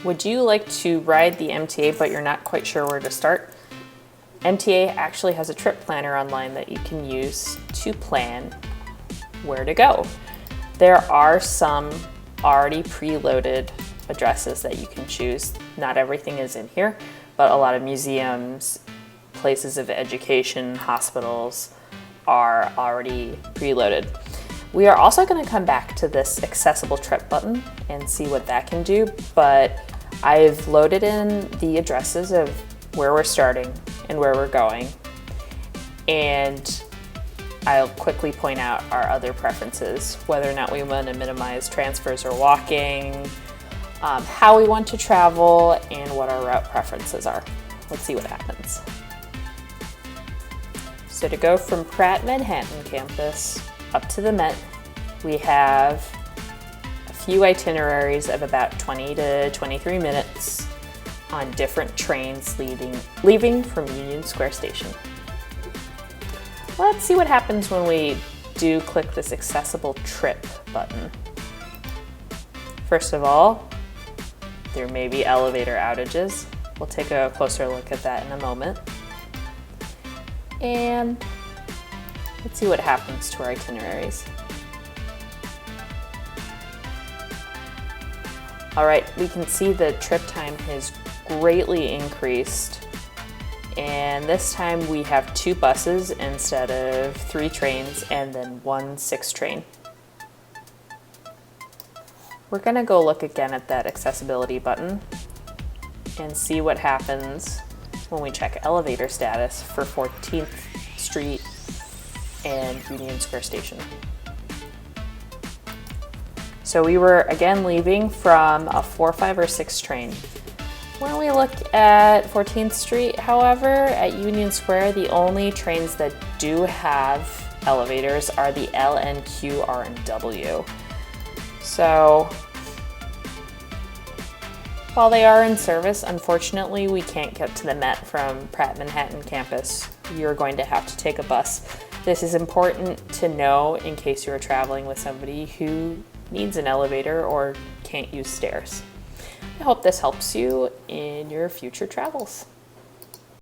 Would you like to ride the MTA but you're not quite sure where to start? MTA actually has a trip planner online that you can use to plan where to go. There are some already preloaded addresses that you can choose. Not everything is in here, but a lot of museums, places of education, hospitals are already preloaded. We are also going to come back to this accessible trip button and see what that can do, but I've loaded in the addresses of where we're starting and where we're going, and I'll quickly point out our other preferences, whether or not we want to minimize transfers or walking, how we want to travel, and what our route preferences are. Let's see what happens. So to go from Pratt Manhattan campus up to the Met, we have a few itineraries of about 20 to 23 minutes on different trains leaving from Union Square Station. Let's see what happens when we do click this accessible trip button. First of all, there may be elevator outages. We'll take a closer look at that in a moment. And let's see what happens to our itineraries. All right, we can see the trip time has greatly increased. And this time we have 2 buses instead of 3 trains and then 1 6 train. We're gonna go look again at that accessibility button and see what happens when we check elevator status for 14th Street and Union Square Station. So we were again leaving from a 4, 5, or 6 train. When we look at 14th Street, however, at Union Square, the only trains that do have elevators are the L, N, Q, R, and W. So while they are in service, unfortunately, we can't get to the Met from Pratt Manhattan campus. You're going to have to take a bus. This is important to know in case you're traveling with somebody who needs an elevator or can't use stairs. I hope this helps you in your future travels.